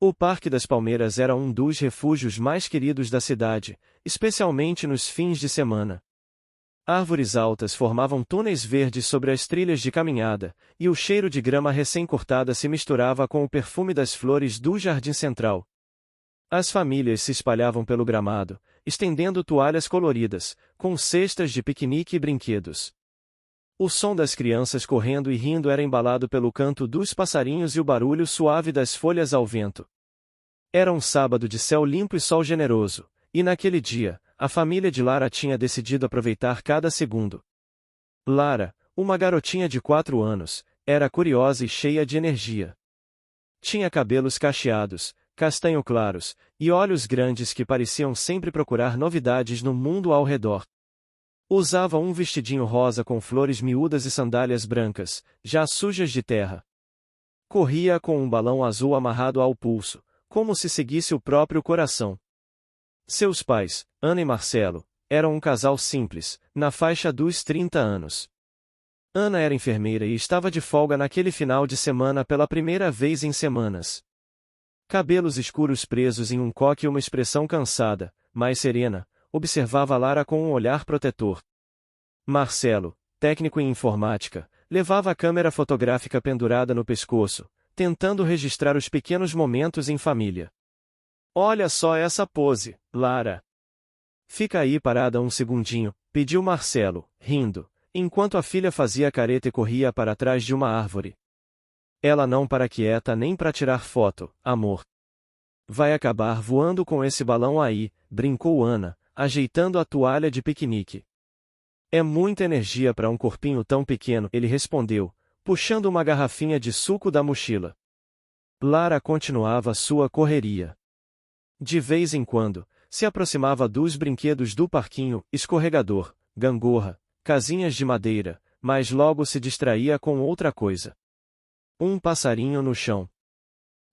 O Parque das Palmeiras era um dos refúgios mais queridos da cidade, especialmente nos fins de semana. Árvores altas formavam túneis verdes sobre as trilhas de caminhada, e o cheiro de grama recém-cortada se misturava com o perfume das flores do jardim central. As famílias se espalhavam pelo gramado, estendendo toalhas coloridas, com cestas de piquenique e brinquedos. O som das crianças correndo e rindo era embalado pelo canto dos passarinhos e o barulho suave das folhas ao vento. Era um sábado de céu limpo e sol generoso, e naquele dia, a família de Lara tinha decidido aproveitar cada segundo. Lara, uma garotinha de 4 anos, era curiosa e cheia de energia. Tinha cabelos cacheados, castanho claros, e olhos grandes que pareciam sempre procurar novidades no mundo ao redor. Usava um vestidinho rosa com flores miúdas e sandálias brancas, já sujas de terra. Corria com um balão azul amarrado ao pulso, como se seguisse o próprio coração. Seus pais, Ana e Marcelo, eram um casal simples, na faixa dos 30 anos. Ana era enfermeira e estava de folga naquele final de semana pela primeira vez em semanas. Cabelos escuros presos em um coque e uma expressão cansada, mas serena, observava Lara com um olhar protetor. Marcelo, técnico em informática, levava a câmera fotográfica pendurada no pescoço, tentando registrar os pequenos momentos em família. "Olha só essa pose, Lara. Fica aí parada um segundinho", pediu Marcelo, rindo, enquanto a filha fazia careta e corria para trás de uma árvore. "Ela não para quieta nem para tirar foto, amor. Vai acabar voando com esse balão aí", brincou Ana, ajeitando a toalha de piquenique. "É muita energia para um corpinho tão pequeno", ele respondeu, puxando uma garrafinha de suco da mochila. Lara continuava sua correria. De vez em quando, se aproximava dos brinquedos do parquinho, escorregador, gangorra, casinhas de madeira, mas logo se distraía com outra coisa. Um passarinho no chão.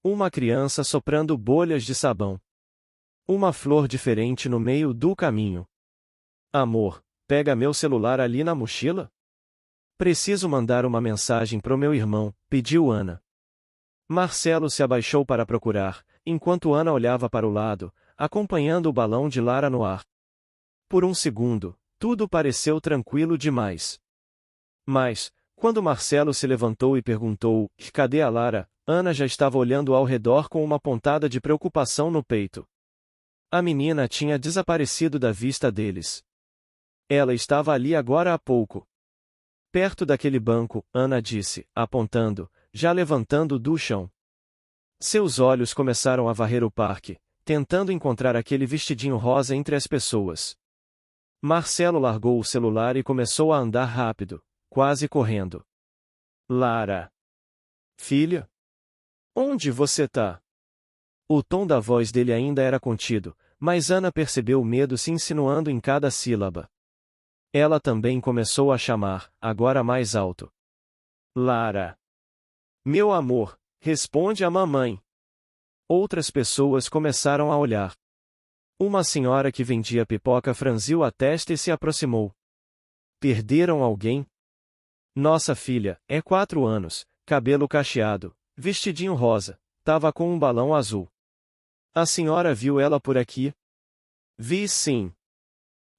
Uma criança soprando bolhas de sabão. Uma flor diferente no meio do caminho. "Amor, pega meu celular ali na mochila? Preciso mandar uma mensagem pro meu irmão", pediu Ana. Marcelo se abaixou para procurar, enquanto Ana olhava para o lado, acompanhando o balão de Lara no ar. Por um segundo, tudo pareceu tranquilo demais. Mas, quando Marcelo se levantou e perguntou: "Cadê a Lara?", Ana já estava olhando ao redor com uma pontada de preocupação no peito. A menina tinha desaparecido da vista deles. Ela estava ali agora há pouco. "Perto daquele banco", Ana disse, apontando, já levantando do chão. Seus olhos começaram a varrer o parque, tentando encontrar aquele vestidinho rosa entre as pessoas. Marcelo largou o celular e começou a andar rápido, quase correndo. "Lara. Filha? Onde você tá?" O tom da voz dele ainda era contido, mas Ana percebeu o medo se insinuando em cada sílaba. Ela também começou a chamar, agora mais alto. "Lara. Meu amor, responde a mamãe." Outras pessoas começaram a olhar. Uma senhora que vendia pipoca franziu a testa e se aproximou. "Perderam alguém?" "Nossa filha, é 4 anos, cabelo cacheado, vestidinho rosa, tava com um balão azul." "A senhora viu ela por aqui?" "Vi sim.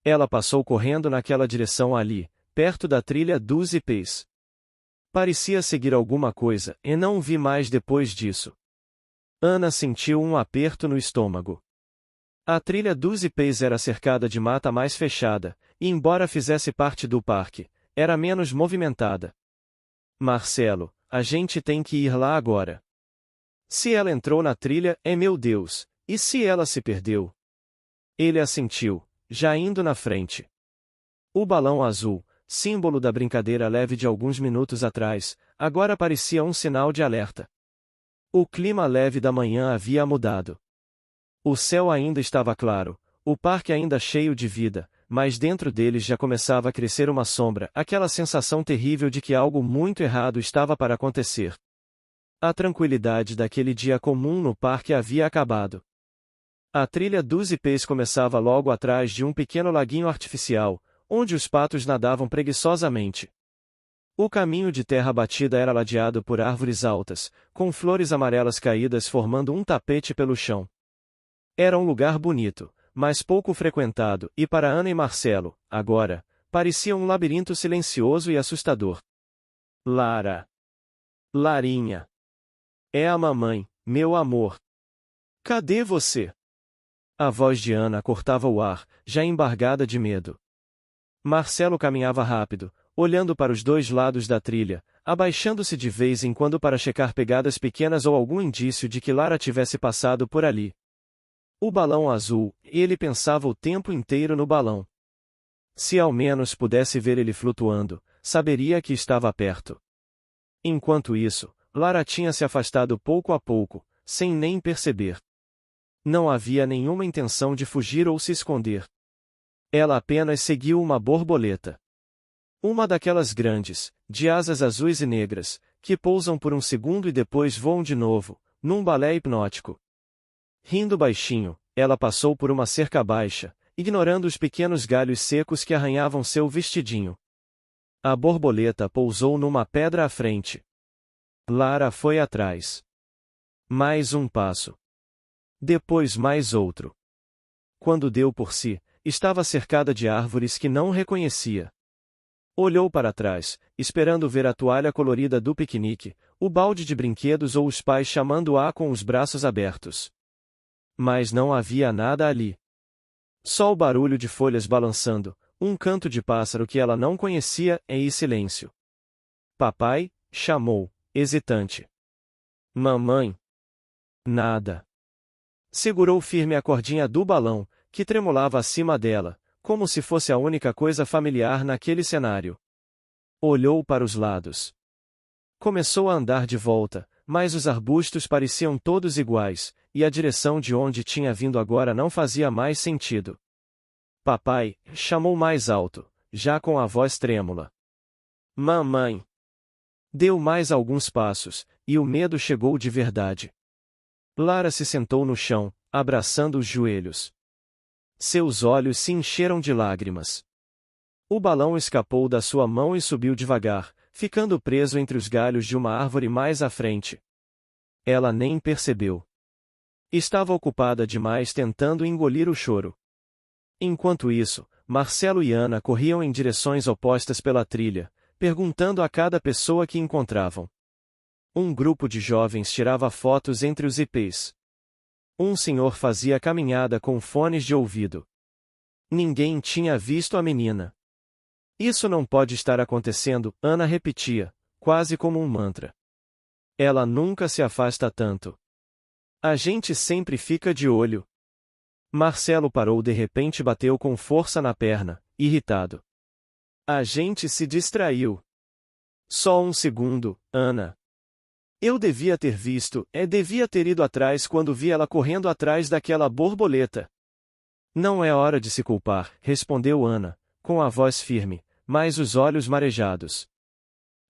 Ela passou correndo naquela direção ali, perto da trilha dos ipês. Parecia seguir alguma coisa, e não vi mais depois disso." Ana sentiu um aperto no estômago. A trilha dos ipês era cercada de mata mais fechada, e embora fizesse parte do parque, era menos movimentada. "Marcelo, a gente tem que ir lá agora. Se ela entrou na trilha, meu Deus, e se ela se perdeu?" Ele assentiu, já indo na frente. O balão azul, símbolo da brincadeira leve de alguns minutos atrás, agora parecia um sinal de alerta. O clima leve da manhã havia mudado. O céu ainda estava claro, o parque ainda cheio de vida, mas dentro deles já começava a crescer uma sombra, aquela sensação terrível de que algo muito errado estava para acontecer. A tranquilidade daquele dia comum no parque havia acabado. A trilha dos ipês começava logo atrás de um pequeno laguinho artificial, onde os patos nadavam preguiçosamente. O caminho de terra batida era ladeado por árvores altas, com flores amarelas caídas formando um tapete pelo chão. Era um lugar bonito, mas pouco frequentado, e para Ana e Marcelo, agora, parecia um labirinto silencioso e assustador. Lara. Larinha. É a mamãe, meu amor. Cadê você? A voz de Ana cortava o ar, já embargada de medo. Marcelo caminhava rápido, olhando para os dois lados da trilha, abaixando-se de vez em quando para checar pegadas pequenas ou algum indício de que Lara tivesse passado por ali. O balão azul, ele pensava o tempo inteiro no balão. Se ao menos pudesse ver ele flutuando, saberia que estava perto. Enquanto isso, Lara tinha se afastado pouco a pouco, sem nem perceber. Não havia nenhuma intenção de fugir ou se esconder. Ela apenas seguiu uma borboleta. Uma daquelas grandes, de asas azuis e negras, que pousam por um segundo e depois voam de novo, num balé hipnótico. Rindo baixinho, ela passou por uma cerca baixa, ignorando os pequenos galhos secos que arranhavam seu vestidinho. A borboleta pousou numa pedra à frente. Lara foi atrás. Mais um passo. Depois mais outro. Quando deu por si, estava cercada de árvores que não reconhecia. Olhou para trás, esperando ver a toalha colorida do piquenique, o balde de brinquedos ou os pais chamando-a com os braços abertos. Mas não havia nada ali. Só o barulho de folhas balançando, um canto de pássaro que ela não conhecia e silêncio. Papai, chamou, hesitante. Mamãe. Nada. Segurou firme a cordinha do balão, que tremulava acima dela, como se fosse a única coisa familiar naquele cenário. Olhou para os lados. Começou a andar de volta, mas os arbustos pareciam todos iguais, e a direção de onde tinha vindo agora não fazia mais sentido. Papai, chamou mais alto, já com a voz trêmula. Mamãe. Deu mais alguns passos, e o medo chegou de verdade. Lara se sentou no chão, abraçando os joelhos. Seus olhos se encheram de lágrimas. O balão escapou da sua mão e subiu devagar, ficando preso entre os galhos de uma árvore mais à frente. Ela nem percebeu. Estava ocupada demais tentando engolir o choro. Enquanto isso, Marcelo e Ana corriam em direções opostas pela trilha, perguntando a cada pessoa que encontravam. Um grupo de jovens tirava fotos entre os ipês. Um senhor fazia caminhada com fones de ouvido. Ninguém tinha visto a menina. Isso não pode estar acontecendo, Ana repetia, quase como um mantra. Ela nunca se afasta tanto. A gente sempre fica de olho. Marcelo parou de repente e bateu com força na perna, irritado. A gente se distraiu. Só um segundo, Ana. Eu devia ter visto, devia ter ido atrás quando vi ela correndo atrás daquela borboleta. Não é hora de se culpar, respondeu Ana, com a voz firme, mas os olhos marejados.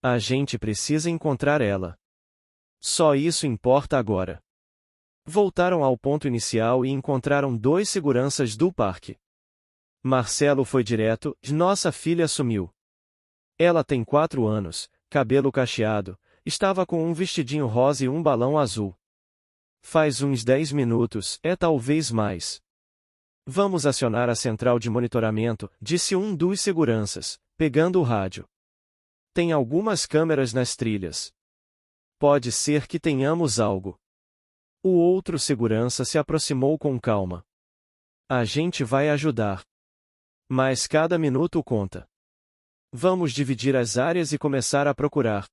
A gente precisa encontrar ela. Só isso importa agora. Voltaram ao ponto inicial e encontraram 2 seguranças do parque. Marcelo foi direto, nossa filha sumiu. Ela tem 4 anos, cabelo cacheado, estava com um vestidinho rosa e um balão azul. Faz uns 10 minutos, talvez mais. Vamos acionar a central de monitoramento, disse um dos seguranças, pegando o rádio. Tem algumas câmeras nas trilhas. Pode ser que tenhamos algo. O outro segurança se aproximou com calma. A gente vai ajudar. Mas cada minuto conta. Vamos dividir as áreas e começar a procurar.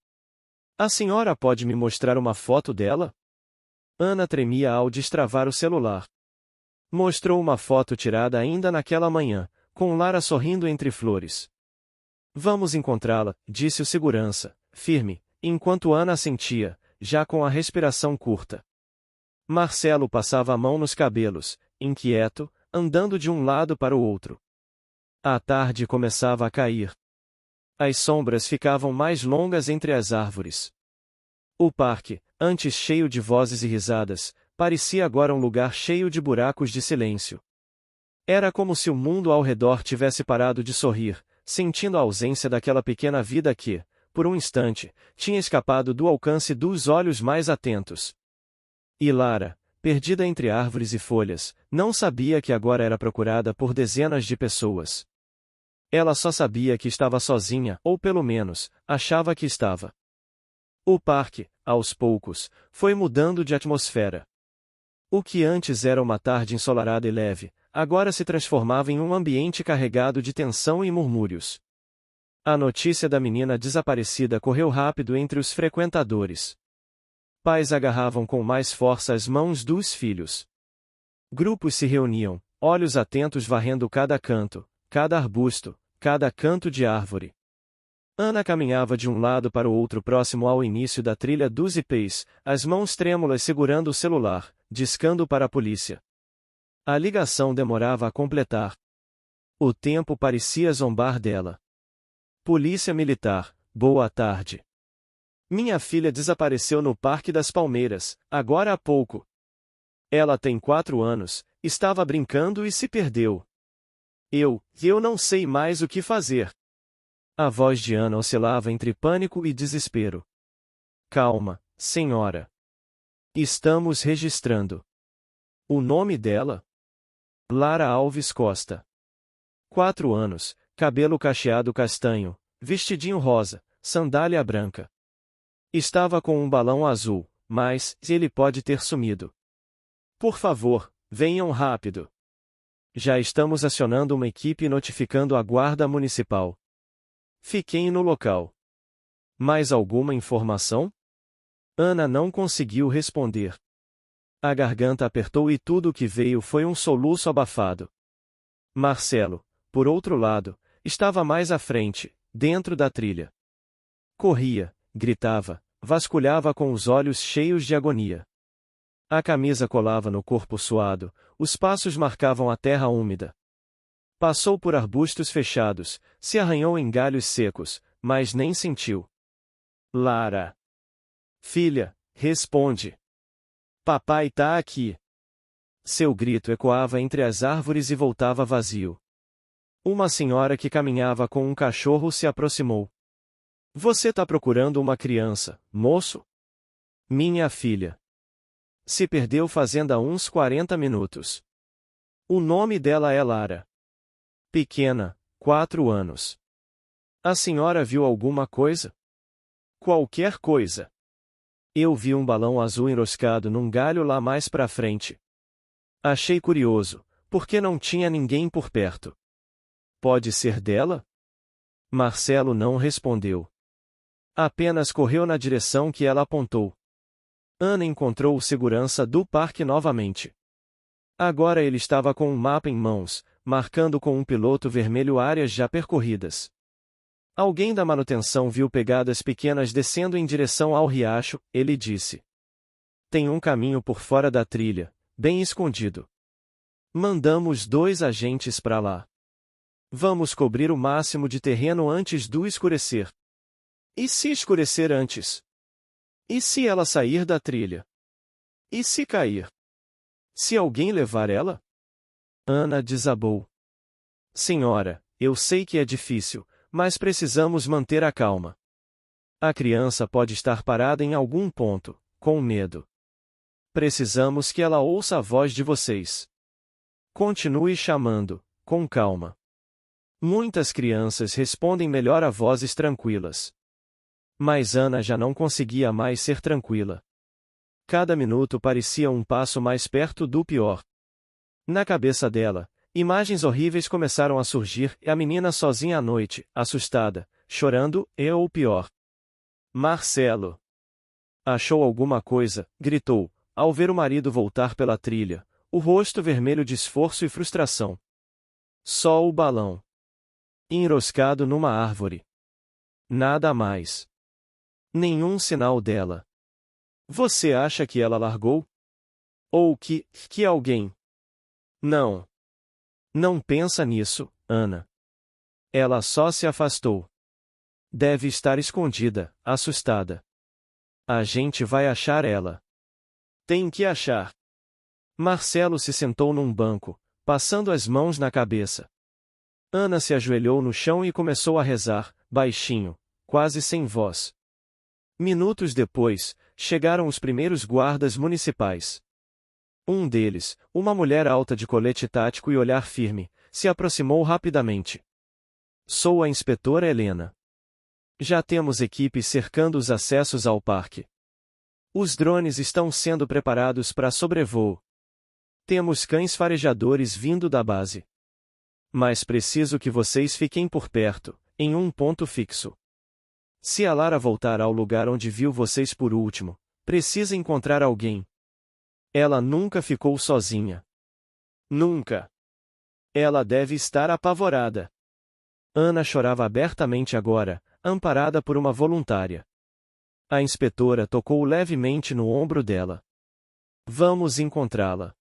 A senhora pode me mostrar uma foto dela? Ana tremia ao destravar o celular. Mostrou uma foto tirada ainda naquela manhã, com Lara sorrindo entre flores. Vamos encontrá-la, disse o segurança, firme, enquanto Ana assentia, já com a respiração curta. Marcelo passava a mão nos cabelos, inquieto, andando de um lado para o outro. A tarde começava a cair. As sombras ficavam mais longas entre as árvores. O parque, antes cheio de vozes e risadas, parecia agora um lugar cheio de buracos de silêncio. Era como se o mundo ao redor tivesse parado de sorrir, sentindo a ausência daquela pequena vida que, por um instante, tinha escapado do alcance dos olhos mais atentos. E Lara, perdida entre árvores e folhas, não sabia que agora era procurada por dezenas de pessoas. Ela só sabia que estava sozinha, ou pelo menos, achava que estava. O parque, aos poucos, foi mudando de atmosfera. O que antes era uma tarde ensolarada e leve, agora se transformava em um ambiente carregado de tensão e murmúrios. A notícia da menina desaparecida correu rápido entre os frequentadores. Pais agarravam com mais força as mãos dos filhos. Grupos se reuniam, olhos atentos varrendo cada canto, cada arbusto, cada canto de árvore. Ana caminhava de um lado para o outro próximo ao início da trilha dos ipês, as mãos trêmulas segurando o celular, discando para a polícia. A ligação demorava a completar. O tempo parecia zombar dela. Polícia Militar, boa tarde. Minha filha desapareceu no Parque das Palmeiras, agora há pouco. Ela tem 4 anos, estava brincando e se perdeu. Eu não sei mais o que fazer. A voz de Ana oscilava entre pânico e desespero. Calma, senhora. Estamos registrando. O nome dela? Lara Alves Costa. 4 anos, cabelo cacheado castanho, vestidinho rosa, sandália branca. Estava com um balão azul, mas ele pode ter sumido. Por favor, venham rápido. Já estamos acionando uma equipe e notificando a Guarda Municipal. Fiquem no local. Mais alguma informação? Ana não conseguiu responder. A garganta apertou e tudo o que veio foi um soluço abafado. Marcelo, por outro lado, estava mais à frente, dentro da trilha. Corria, gritava, vasculhava com os olhos cheios de agonia. A camisa colava no corpo suado, os passos marcavam a terra úmida. Passou por arbustos fechados, se arranhou em galhos secos, mas nem sentiu. Lara. Filha, responde. Papai tá aqui. Seu grito ecoava entre as árvores e voltava vazio. Uma senhora que caminhava com um cachorro se aproximou. Você tá procurando uma criança, moço? Minha filha. Se perdeu fazenda uns 40 minutos. O nome dela é Lara. Pequena, 4 anos. A senhora viu alguma coisa? Qualquer coisa. Eu vi um balão azul enroscado num galho lá mais pra frente. Achei curioso, porque não tinha ninguém por perto. Pode ser dela? Marcelo não respondeu. Apenas correu na direção que ela apontou. Ana encontrou o segurança do parque novamente. Agora ele estava com um mapa em mãos, marcando com um piloto vermelho áreas já percorridas. Alguém da manutenção viu pegadas pequenas descendo em direção ao riacho, ele disse. Tem um caminho por fora da trilha, bem escondido. Mandamos 2 agentes para lá. Vamos cobrir o máximo de terreno antes do escurecer. E se escurecer antes? E se ela sair da trilha? E se cair? Se alguém levar ela? Ana desabou. Senhora, eu sei que é difícil, mas precisamos manter a calma. A criança pode estar parada em algum ponto, com medo. Precisamos que ela ouça a voz de vocês. Continue chamando, com calma. Muitas crianças respondem melhor a vozes tranquilas. Mas Ana já não conseguia mais ser tranquila. Cada minuto parecia um passo mais perto do pior. Na cabeça dela, imagens horríveis começaram a surgir e a menina sozinha à noite, assustada, chorando, ou pior. Marcelo. Achou alguma coisa, gritou, ao ver o marido voltar pela trilha, o rosto vermelho de esforço e frustração. Só o balão. Enroscado numa árvore. Nada mais. Nenhum sinal dela. Você acha que ela largou? Ou que alguém? Não. Não pensa nisso, Ana. Ela só se afastou. Deve estar escondida, assustada. A gente vai achar ela. Tem que achar. Marcelo se sentou num banco, passando as mãos na cabeça. Ana se ajoelhou no chão e começou a rezar, baixinho, quase sem voz. Minutos depois, chegaram os primeiros guardas municipais. Um deles, uma mulher alta de colete tático e olhar firme, se aproximou rapidamente. Sou a inspetora Helena. Já temos equipes cercando os acessos ao parque. Os drones estão sendo preparados para sobrevoo. Temos cães farejadores vindo da base. Mas preciso que vocês fiquem por perto, em um ponto fixo. Se a Lara voltar ao lugar onde viu vocês por último, precisa encontrar alguém. Ela nunca ficou sozinha. Nunca. Ela deve estar apavorada. Ana chorava abertamente agora, amparada por uma voluntária. A inspetora tocou levemente no ombro dela. Vamos encontrá-la.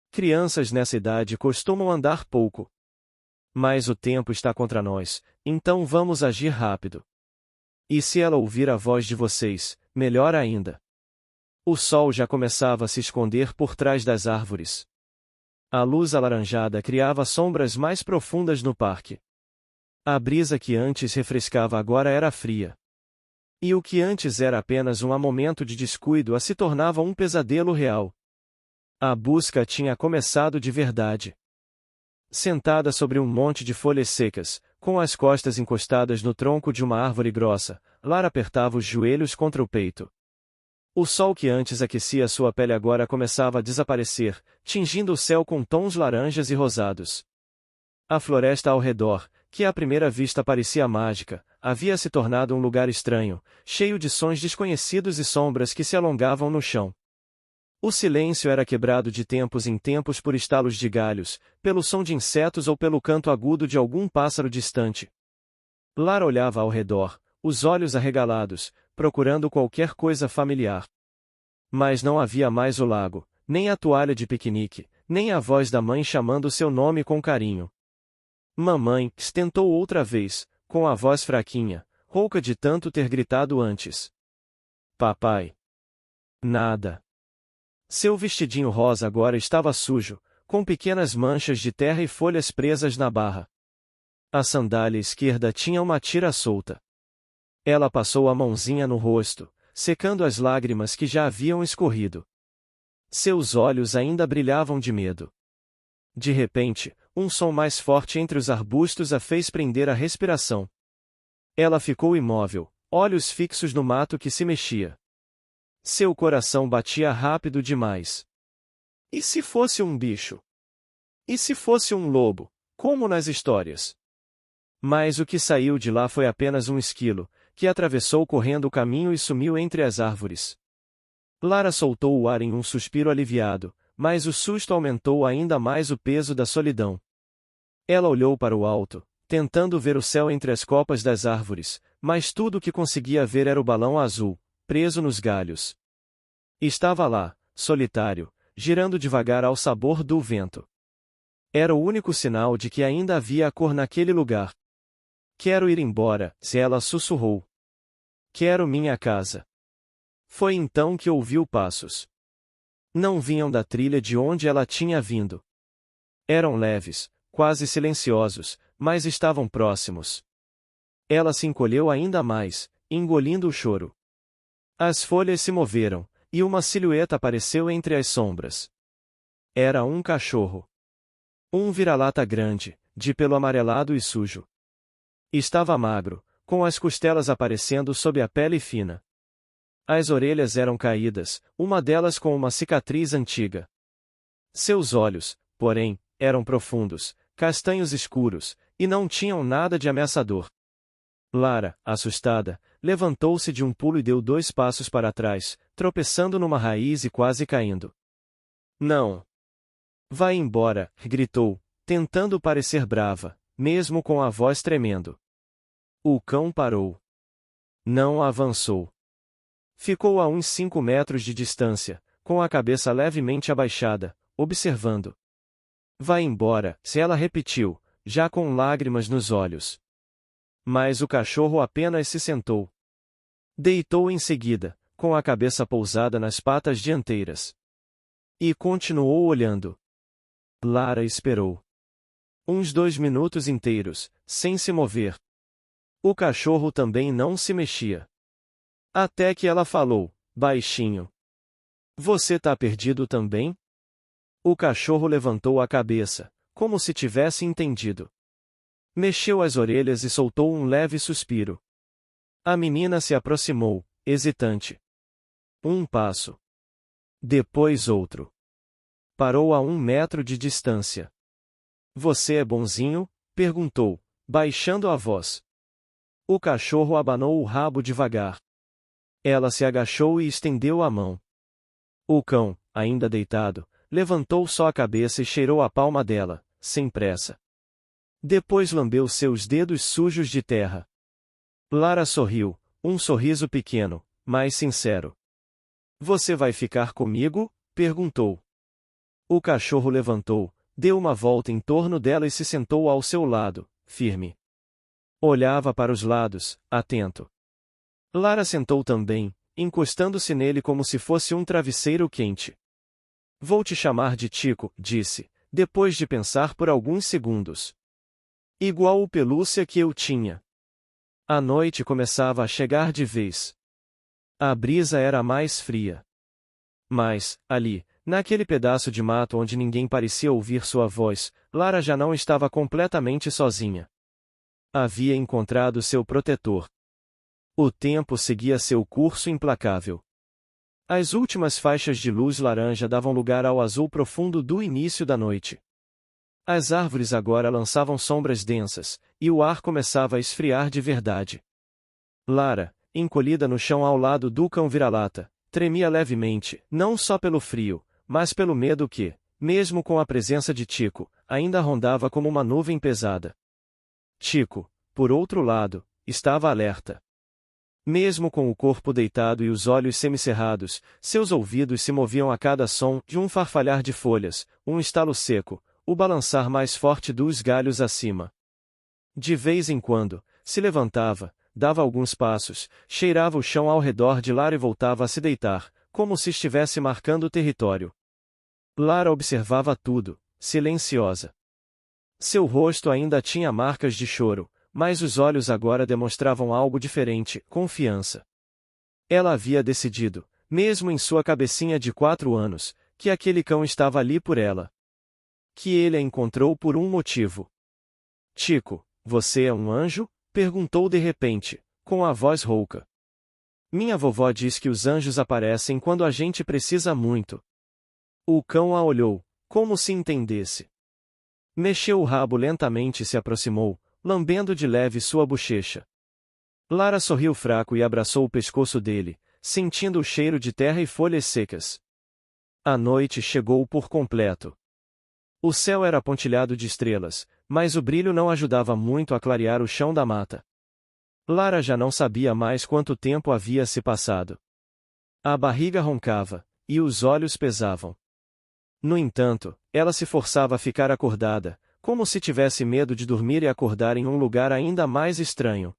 Crianças nessa idade costumam andar pouco. Mas o tempo está contra nós, então vamos agir rápido. E se ela ouvir a voz de vocês, melhor ainda. O sol já começava a se esconder por trás das árvores. A luz alaranjada criava sombras mais profundas no parque. A brisa que antes refrescava agora era fria. E o que antes era apenas um momento de descuido se tornava um pesadelo real. A busca tinha começado de verdade. Sentada sobre um monte de folhas secas, com as costas encostadas no tronco de uma árvore grossa, Lara apertava os joelhos contra o peito. O sol que antes aquecia sua pele agora começava a desaparecer, tingindo o céu com tons laranjas e rosados. A floresta ao redor, que à primeira vista parecia mágica, havia se tornado um lugar estranho, cheio de sons desconhecidos e sombras que se alongavam no chão. O silêncio era quebrado de tempos em tempos por estalos de galhos, pelo som de insetos ou pelo canto agudo de algum pássaro distante. Lara olhava ao redor, os olhos arregalados, procurando qualquer coisa familiar. Mas não havia mais o lago, nem a toalha de piquenique, nem a voz da mãe chamando seu nome com carinho. Mamãe, tentou outra vez, com a voz fraquinha, rouca de tanto ter gritado antes. Papai. Nada. Seu vestidinho rosa agora estava sujo, com pequenas manchas de terra e folhas presas na barra. A sandália esquerda tinha uma tira solta. Ela passou a mãozinha no rosto, secando as lágrimas que já haviam escorrido. Seus olhos ainda brilhavam de medo. De repente, um som mais forte entre os arbustos a fez prender a respiração. Ela ficou imóvel, olhos fixos no mato que se mexia. Seu coração batia rápido demais. E se fosse um bicho? E se fosse um lobo, como nas histórias? Mas o que saiu de lá foi apenas um esquilo, que atravessou correndo o caminho e sumiu entre as árvores. Lara soltou o ar em um suspiro aliviado, mas o susto aumentou ainda mais o peso da solidão. Ela olhou para o alto, tentando ver o céu entre as copas das árvores, mas tudo o que conseguia ver era o balão azul, preso nos galhos. Estava lá, solitário, girando devagar ao sabor do vento. Era o único sinal de que ainda havia a cor naquele lugar. Quero ir embora, se ela sussurrou. Quero minha casa. Foi então que ouviu passos. Não vinham da trilha de onde ela tinha vindo. Eram leves, quase silenciosos, mas estavam próximos. Ela se encolheu ainda mais, engolindo o choro. As folhas se moveram, e uma silhueta apareceu entre as sombras. Era um cachorro. Um vira-lata grande, de pelo amarelado e sujo. Estava magro, com as costelas aparecendo sob a pele fina. As orelhas eram caídas, uma delas com uma cicatriz antiga. Seus olhos, porém, eram profundos, castanhos escuros, e não tinham nada de ameaçador. Lara, assustada, levantou-se de um pulo e deu 2 passos para trás, tropeçando numa raiz e quase caindo. Não! Vai embora, gritou, tentando parecer brava, mesmo com a voz tremendo. O cão parou. Não avançou. Ficou a uns 5 metros de distância, com a cabeça levemente abaixada, observando. Vai embora, se ela repetiu, já com lágrimas nos olhos. Mas o cachorro apenas se sentou. Deitou em seguida, com a cabeça pousada nas patas dianteiras. E continuou olhando. Lara esperou. Uns 2 minutos inteiros, sem se mover. O cachorro também não se mexia. Até que ela falou, baixinho. Você tá perdido também? O cachorro levantou a cabeça, como se tivesse entendido. Mexeu as orelhas e soltou um leve suspiro. A menina se aproximou, hesitante. Um passo. Depois outro. Parou a 1 metro de distância. Você é bonzinho? Perguntou, baixando a voz. O cachorro abanou o rabo devagar. Ela se agachou e estendeu a mão. O cão, ainda deitado, levantou só a cabeça e cheirou a palma dela, sem pressa. Depois lambeu seus dedos sujos de terra. Lara sorriu, um sorriso pequeno, mas sincero. Você vai ficar comigo? Perguntou. O cachorro levantou, deu uma volta em torno dela e se sentou ao seu lado, firme. Olhava para os lados, atento. Lara sentou também, encostando-se nele como se fosse um travesseiro quente. Vou te chamar de Tico, disse, depois de pensar por alguns segundos. Igual o pelúcia que eu tinha. A noite começava a chegar de vez. A brisa era mais fria. Mas, ali, naquele pedaço de mato onde ninguém parecia ouvir sua voz, Lara já não estava completamente sozinha. Havia encontrado seu protetor. O tempo seguia seu curso implacável. As últimas faixas de luz laranja davam lugar ao azul profundo do início da noite. As árvores agora lançavam sombras densas, e o ar começava a esfriar de verdade. Lara, encolhida no chão ao lado do cão vira-lata, tremia levemente, não só pelo frio, mas pelo medo que, mesmo com a presença de Tico, ainda rondava como uma nuvem pesada. Tico, por outro lado, estava alerta. Mesmo com o corpo deitado e os olhos semicerrados, seus ouvidos se moviam a cada som de um farfalhar de folhas, um estalo seco, o balançar mais forte dos galhos acima. De vez em quando, se levantava, dava alguns passos, cheirava o chão ao redor de Lara e voltava a se deitar, como se estivesse marcando território. Lara observava tudo, silenciosa. Seu rosto ainda tinha marcas de choro, mas os olhos agora demonstravam algo diferente, confiança. Ela havia decidido, mesmo em sua cabecinha de 4 anos, que aquele cão estava ali por ela. Que ele a encontrou por um motivo. Tico, você é um anjo? Perguntou de repente, com a voz rouca. Minha vovó diz que os anjos aparecem quando a gente precisa muito. O cão a olhou, como se entendesse. Mexeu o rabo lentamente e se aproximou, lambendo de leve sua bochecha. Lara sorriu fraco e abraçou o pescoço dele, sentindo o cheiro de terra e folhas secas. A noite chegou por completo. O céu era pontilhado de estrelas, mas o brilho não ajudava muito a clarear o chão da mata. Lara já não sabia mais quanto tempo havia se passado. A barriga roncava, e os olhos pesavam. No entanto, ela se forçava a ficar acordada, como se tivesse medo de dormir e acordar em um lugar ainda mais estranho.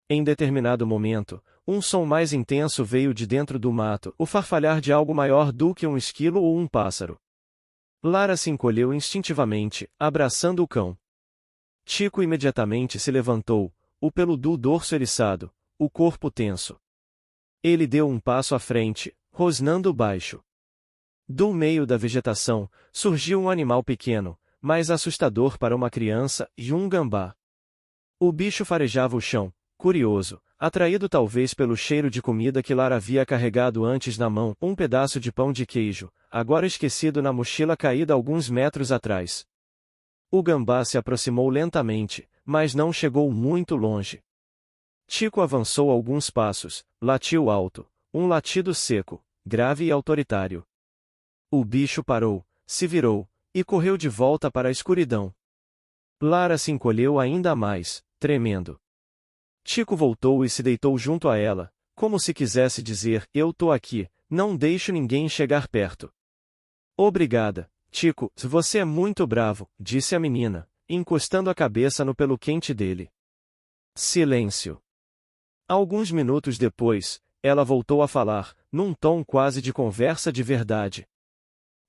Em determinado momento, um som mais intenso veio de dentro do mato, o farfalhar de algo maior do que um esquilo ou um pássaro. Lara se encolheu instintivamente, abraçando o cão. Tico imediatamente se levantou, o pelo do dorso eriçado, o corpo tenso. Ele deu um passo à frente, rosnando baixo. Do meio da vegetação, surgiu um animal pequeno, mais assustador para uma criança, e um gambá. O bicho farejava o chão, curioso, atraído talvez pelo cheiro de comida que Lara havia carregado antes na mão, um pedaço de pão de queijo, agora esquecido na mochila caída alguns metros atrás. O gambá se aproximou lentamente, mas não chegou muito longe. Tico avançou alguns passos, latiu alto, um latido seco, grave e autoritário. O bicho parou, se virou, e correu de volta para a escuridão. Lara se encolheu ainda mais, tremendo. Tico voltou e se deitou junto a ela, como se quisesse dizer, eu tô aqui, não deixo ninguém chegar perto. Obrigada, Tico, você é muito bravo, disse a menina, encostando a cabeça no pelo quente dele. Silêncio. Alguns minutos depois, ela voltou a falar, num tom quase de conversa de verdade.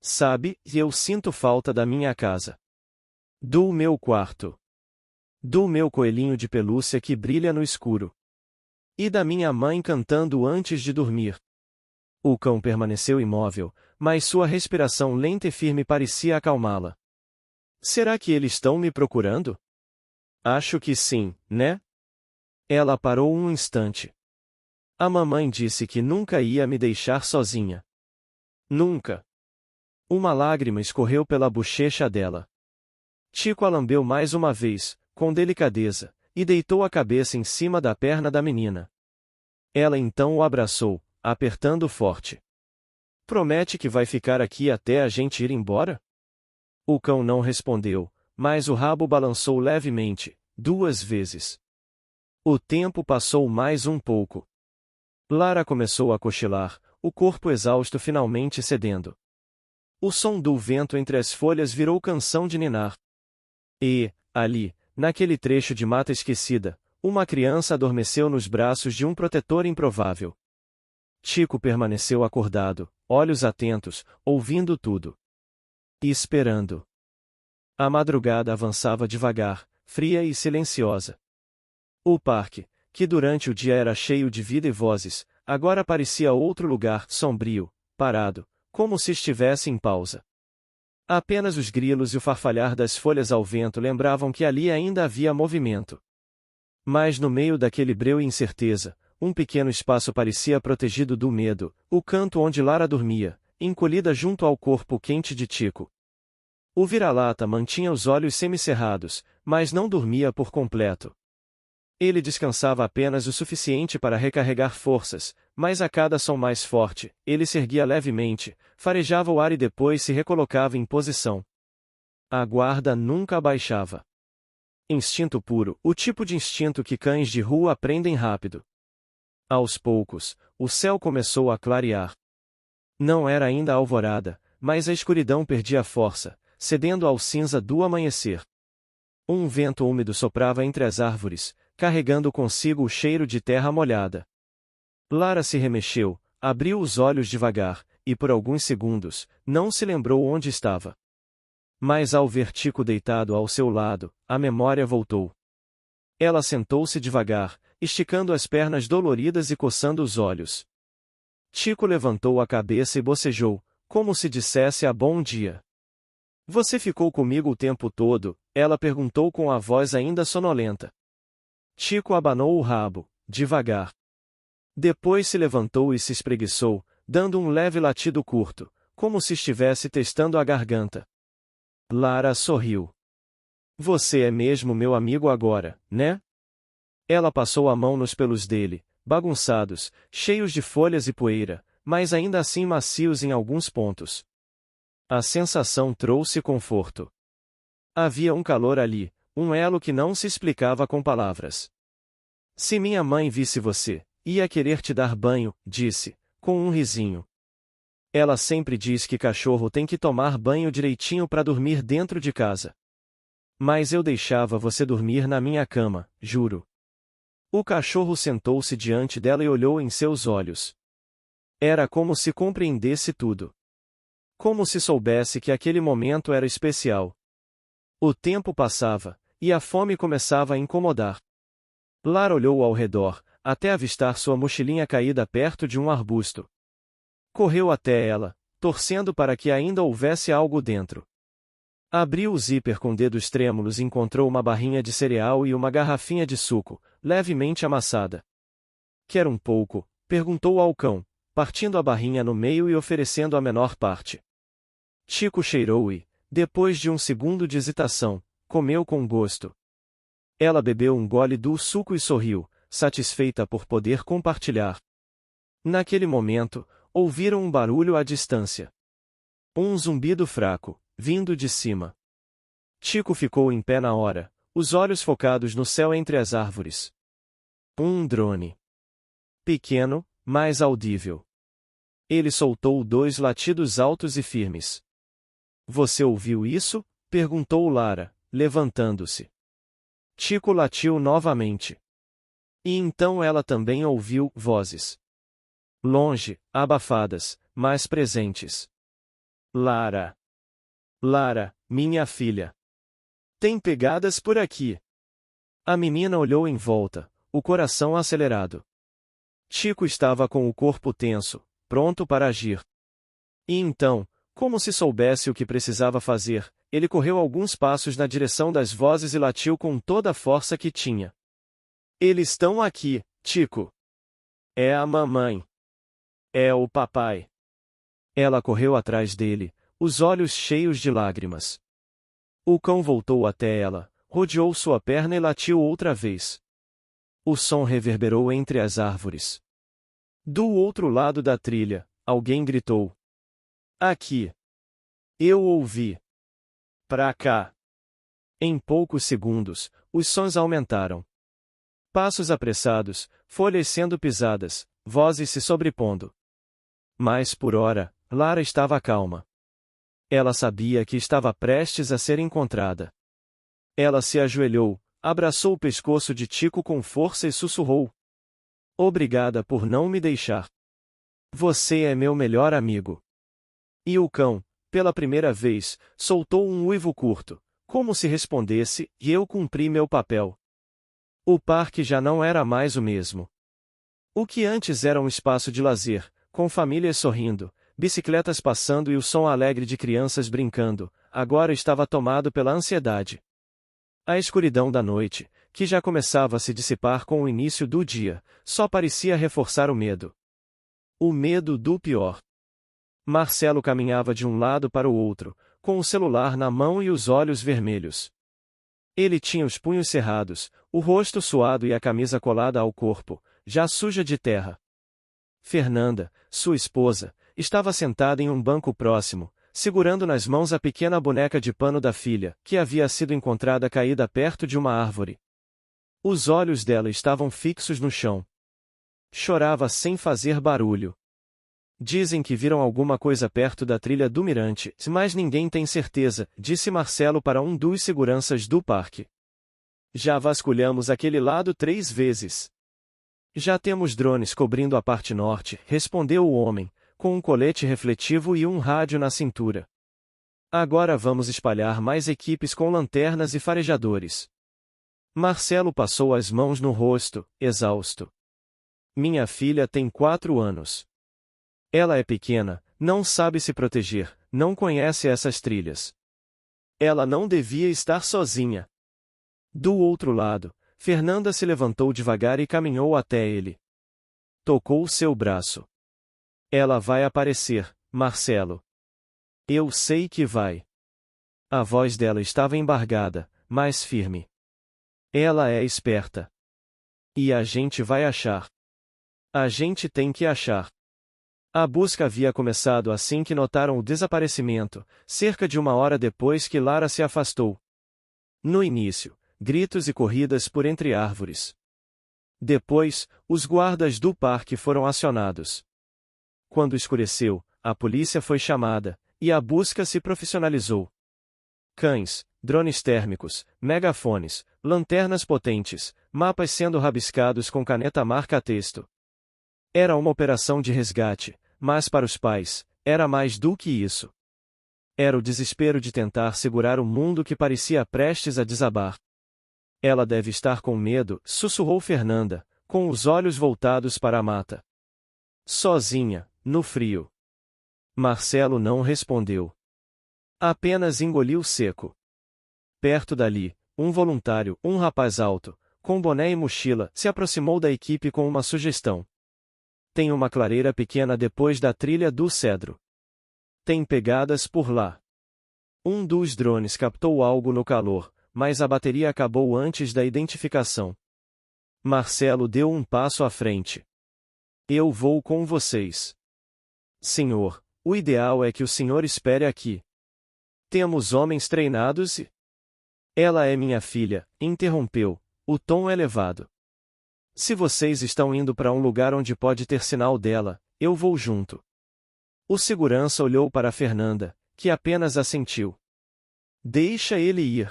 Sabe, eu sinto falta da minha casa. Do meu quarto. Do meu coelhinho de pelúcia que brilha no escuro. E da minha mãe cantando antes de dormir. O cão permaneceu imóvel, mas sua respiração lenta e firme parecia acalmá-la. Será que eles estão me procurando? Acho que sim, né? Ela parou um instante. A mamãe disse que nunca ia me deixar sozinha. Nunca. Uma lágrima escorreu pela bochecha dela. Chico a lambeu mais uma vez, com delicadeza, e deitou a cabeça em cima da perna da menina. Ela então o abraçou, apertando forte. Promete que vai ficar aqui até a gente ir embora? O cão não respondeu, mas o rabo balançou levemente, 2 vezes. O tempo passou mais um pouco. Lara começou a cochilar, o corpo exausto finalmente cedendo. O som do vento entre as folhas virou canção de ninar. E, ali, naquele trecho de mata esquecida, uma criança adormeceu nos braços de um protetor improvável. Chico permaneceu acordado, olhos atentos, ouvindo tudo. E esperando. A madrugada avançava devagar, fria e silenciosa. O parque, que durante o dia era cheio de vida e vozes, agora parecia outro lugar, sombrio, parado, como se estivesse em pausa. Apenas os grilos e o farfalhar das folhas ao vento lembravam que ali ainda havia movimento. Mas no meio daquele breu e incerteza, um pequeno espaço parecia protegido do medo, o canto onde Lara dormia, encolhida junto ao corpo quente de Chico. O vira-lata mantinha os olhos semicerrados, mas não dormia por completo. Ele descansava apenas o suficiente para recarregar forças, mas a cada som mais forte, ele se erguia levemente, farejava o ar e depois se recolocava em posição. A guarda nunca abaixava. Instinto puro, o tipo de instinto que cães de rua aprendem rápido. Aos poucos, o céu começou a clarear. Não era ainda a alvorada, mas a escuridão perdia força, cedendo ao cinza do amanhecer. Um vento úmido soprava entre as árvores, carregando consigo o cheiro de terra molhada. Lara se remexeu, abriu os olhos devagar, e por alguns segundos, não se lembrou onde estava. Mas ao ver Chico deitado ao seu lado, a memória voltou. Ela sentou-se devagar, esticando as pernas doloridas e coçando os olhos. Chico levantou a cabeça e bocejou, como se dissesse a bom dia. Você ficou comigo o tempo todo? Ela perguntou com a voz ainda sonolenta. Chico abanou o rabo, devagar. Depois se levantou e se espreguiçou, dando um leve latido curto, como se estivesse testando a garganta. Lara sorriu. Você é mesmo meu amigo agora, né? Ela passou a mão nos pelos dele, bagunçados, cheios de folhas e poeira, mas ainda assim macios em alguns pontos. A sensação trouxe conforto. Havia um calor ali, um elo que não se explicava com palavras. Se minha mãe visse você, ia querer te dar banho, disse, com um risinho. Ela sempre diz que cachorro tem que tomar banho direitinho para dormir dentro de casa. Mas eu deixava você dormir na minha cama, juro. O cachorro sentou-se diante dela e olhou em seus olhos. Era como se compreendesse tudo. Como se soubesse que aquele momento era especial. O tempo passava, e a fome começava a incomodar. Lara olhou ao redor, até avistar sua mochilinha caída perto de um arbusto. Correu até ela, torcendo para que ainda houvesse algo dentro. Abriu o zíper com dedos trêmulos e encontrou uma barrinha de cereal e uma garrafinha de suco, levemente amassada. Quer um pouco? Perguntou ao cão, partindo a barrinha no meio e oferecendo a menor parte. Chico cheirou e, depois de um segundo de hesitação, comeu com gosto. Ela bebeu um gole do suco e sorriu, satisfeita por poder compartilhar. Naquele momento, ouviram um barulho à distância. Um zumbido fraco, vindo de cima. Chico ficou em pé na hora, os olhos focados no céu entre as árvores. Um drone. Pequeno, mas audível. Ele soltou 2 latidos altos e firmes. Você ouviu isso? Perguntou Lara, levantando-se. Chico latiu novamente. E então ela também ouviu vozes. Longe, abafadas, mas presentes. Lara. Lara, minha filha. Tem pegadas por aqui. A menina olhou em volta, o coração acelerado. Chico estava com o corpo tenso, pronto para agir. E então, como se soubesse o que precisava fazer, ele correu alguns passos na direção das vozes e latiu com toda a força que tinha. Eles estão aqui, Chico. É a mamãe. É o papai. Ela correu atrás dele, os olhos cheios de lágrimas. O cão voltou até ela, rodeou sua perna e latiu outra vez. O som reverberou entre as árvores. Do outro lado da trilha, alguém gritou. Aqui. Eu ouvi. Pra cá. Em poucos segundos, os sons aumentaram. Passos apressados, folhas sendo pisadas, vozes se sobrepondo. Mas por ora, Lara estava calma. Ela sabia que estava prestes a ser encontrada. Ela se ajoelhou, abraçou o pescoço de Chico com força e sussurrou. Obrigada por não me deixar. Você é meu melhor amigo. E o cão, pela primeira vez, soltou um uivo curto, como se respondesse, e eu cumpri meu papel. O parque já não era mais o mesmo. O que antes era um espaço de lazer, com famílias sorrindo, bicicletas passando e o som alegre de crianças brincando, agora estava tomado pela ansiedade. A escuridão da noite, que já começava a se dissipar com o início do dia, só parecia reforçar o medo. O medo do pior. Marcelo caminhava de um lado para o outro, com o celular na mão e os olhos vermelhos. Ele tinha os punhos cerrados, o rosto suado e a camisa colada ao corpo, já suja de terra. Fernanda, sua esposa, estava sentada em um banco próximo, segurando nas mãos a pequena boneca de pano da filha, que havia sido encontrada caída perto de uma árvore. Os olhos dela estavam fixos no chão. Chorava sem fazer barulho. Dizem que viram alguma coisa perto da trilha do mirante, mas ninguém tem certeza, disse Marcelo para um dos seguranças do parque. Já vasculhamos aquele lado 3 vezes. Já temos drones cobrindo a parte norte, respondeu o homem, com um colete refletivo e um rádio na cintura. Agora vamos espalhar mais equipes com lanternas e farejadores. Marcelo passou as mãos no rosto, exausto. Minha filha tem 4 anos. Ela é pequena, não sabe se proteger, não conhece essas trilhas. Ela não devia estar sozinha. Do outro lado, Fernanda se levantou devagar e caminhou até ele. Tocou seu braço. Ela vai aparecer, Marcelo. Eu sei que vai. A voz dela estava embargada, mas firme. Ela é esperta. E a gente vai achar. A gente tem que achar. A busca havia começado assim que notaram o desaparecimento, cerca de 1 hora depois que Lara se afastou. No início, gritos e corridas por entre árvores. Depois, os guardas do parque foram acionados. Quando escureceu, a polícia foi chamada, e a busca se profissionalizou. Cães, drones térmicos, megafones, lanternas potentes, mapas sendo rabiscados com caneta marca-texto. Era uma operação de resgate, mas para os pais, era mais do que isso. Era o desespero de tentar segurar o mundo que parecia prestes a desabar. Ela deve estar com medo, sussurrou Fernanda, com os olhos voltados para a mata. Sozinha, no frio. Marcelo não respondeu. Apenas engoliu seco. Perto dali, um voluntário, um rapaz alto, com boné e mochila, se aproximou da equipe com uma sugestão. Tem uma clareira pequena depois da trilha do cedro. Tem pegadas por lá. Um dos drones captou algo no calor, mas a bateria acabou antes da identificação. Marcelo deu um passo à frente. Eu vou com vocês. Senhor, o ideal é que o senhor espere aqui. Temos homens treinados e... Ela é minha filha, interrompeu, o tom elevado. Se vocês estão indo para um lugar onde pode ter sinal dela, eu vou junto. O segurança olhou para Fernanda, que apenas assentiu. Deixa ele ir.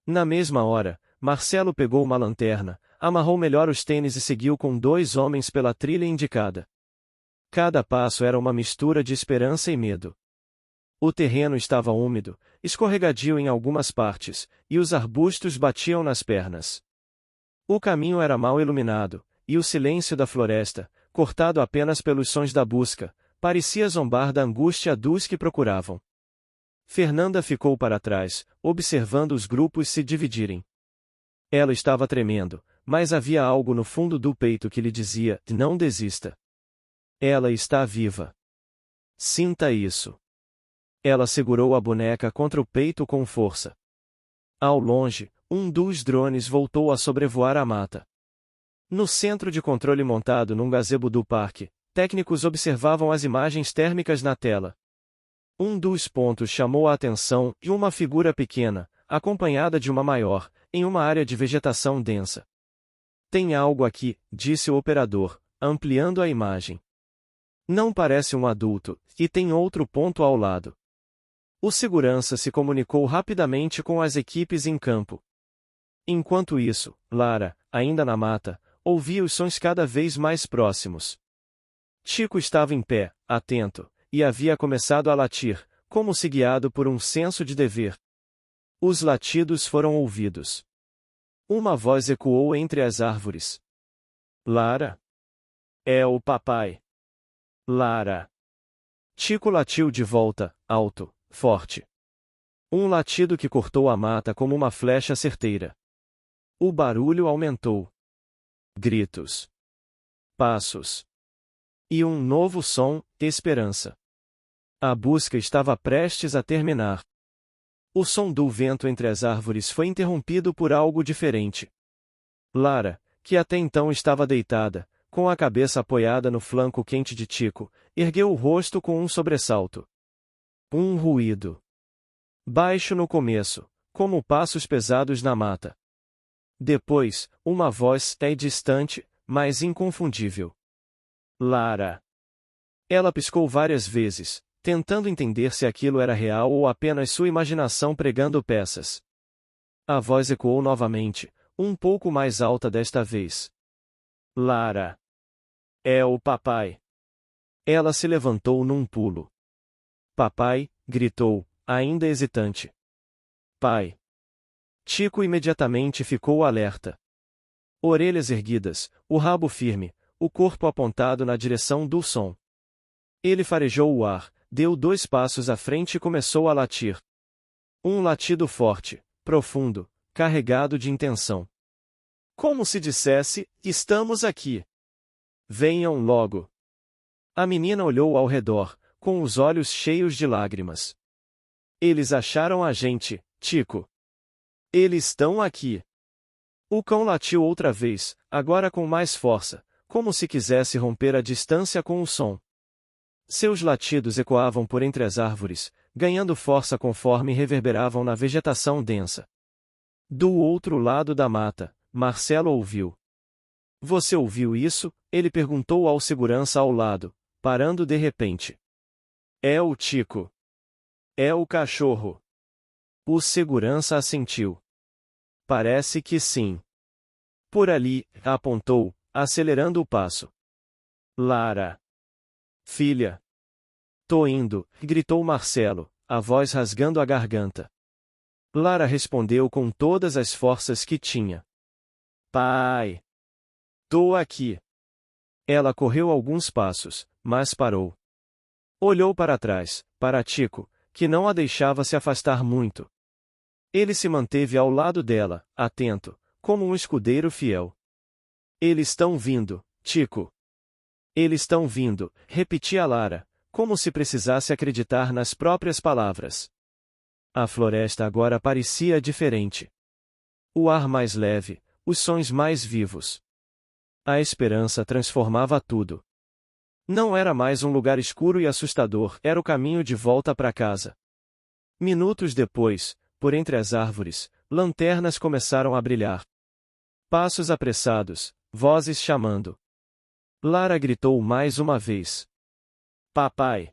Na mesma hora, Marcelo pegou uma lanterna, amarrou melhor os tênis e seguiu com 2 homens pela trilha indicada. Cada passo era uma mistura de esperança e medo. O terreno estava úmido, escorregadio em algumas partes, e os arbustos batiam nas pernas. O caminho era mal iluminado, e o silêncio da floresta, cortado apenas pelos sons da busca, parecia zombar da angústia dos que procuravam. Fernanda ficou para trás, observando os grupos se dividirem. Ela estava tremendo, mas havia algo no fundo do peito que lhe dizia: não desista. Ela está viva. Sinta isso. Ela segurou a boneca contra o peito com força. Ao longe, um dos drones voltou a sobrevoar a mata. No centro de controle montado num gazebo do parque, técnicos observavam as imagens térmicas na tela. Um dos pontos chamou a atenção e uma figura pequena, acompanhada de uma maior, em uma área de vegetação densa. Tem algo aqui, disse o operador, ampliando a imagem. Não parece um adulto, e tem outro ponto ao lado. O segurança se comunicou rapidamente com as equipes em campo. Enquanto isso, Lara, ainda na mata, ouvia os sons cada vez mais próximos. Chico estava em pé, atento, e havia começado a latir, como se guiado por um senso de dever. Os latidos foram ouvidos. Uma voz ecoou entre as árvores. Lara? É o papai. Lara. Chico latiu de volta, alto, forte. Um latido que cortou a mata como uma flecha certeira. O barulho aumentou. Gritos. Passos. E um novo som, esperança. A busca estava prestes a terminar. O som do vento entre as árvores foi interrompido por algo diferente. Lara, que até então estava deitada, com a cabeça apoiada no flanco quente de Chico, ergueu o rosto com um sobressalto. Um ruído. Baixo no começo, como passos pesados na mata. Depois, uma voz distante, mas inconfundível. Lara. Ela piscou várias vezes, tentando entender se aquilo era real ou apenas sua imaginação pregando peças. A voz ecoou novamente, um pouco mais alta desta vez. Lara. É o papai. Ela se levantou num pulo. Papai, gritou, ainda hesitante. Pai. Chico imediatamente ficou alerta. Orelhas erguidas, o rabo firme, o corpo apontado na direção do som. Ele farejou o ar, deu 2 passos à frente e começou a latir. Um latido forte, profundo, carregado de intenção. Como se dissesse: estamos aqui. Venham logo. A menina olhou ao redor, com os olhos cheios de lágrimas. Eles acharam a gente, Chico. Eles estão aqui. O cão latiu outra vez, agora com mais força, como se quisesse romper a distância com o som. Seus latidos ecoavam por entre as árvores, ganhando força conforme reverberavam na vegetação densa. Do outro lado da mata, Marcelo ouviu. Você ouviu isso? Ele perguntou ao segurança ao lado, parando de repente. É o Chico. É o cachorro. O segurança assentiu. Parece que sim. Por ali, apontou, acelerando o passo. Lara. Filha. Tô indo, gritou Marcelo, a voz rasgando a garganta. Lara respondeu com todas as forças que tinha. Pai. Tô aqui. Ela correu alguns passos, mas parou. Olhou para trás, para Chico, que não a deixava se afastar muito. Ele se manteve ao lado dela, atento, como um escudeiro fiel. Eles estão vindo, Chico. Eles estão vindo, repetia Lara, como se precisasse acreditar nas próprias palavras. A floresta agora parecia diferente. O ar mais leve, os sons mais vivos. A esperança transformava tudo. Não era mais um lugar escuro e assustador, era o caminho de volta para casa. Minutos depois, por entre as árvores, lanternas começaram a brilhar. Passos apressados, vozes chamando. Lara gritou mais uma vez. Papai.